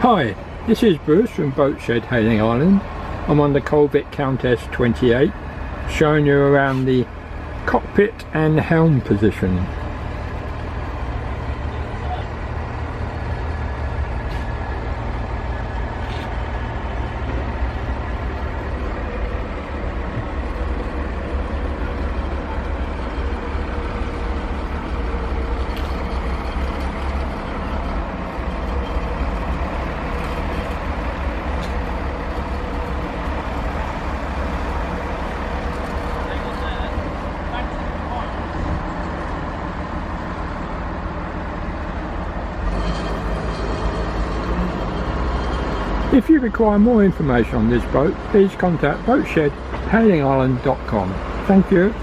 Hi, this is Bruce from Boatshed, Hayling Island. I'm on the Colvic Countess 28, showing you around the cockpit and helm position. If you require more information on this boat, please contact boatshed@haylingisland.com. Thank you.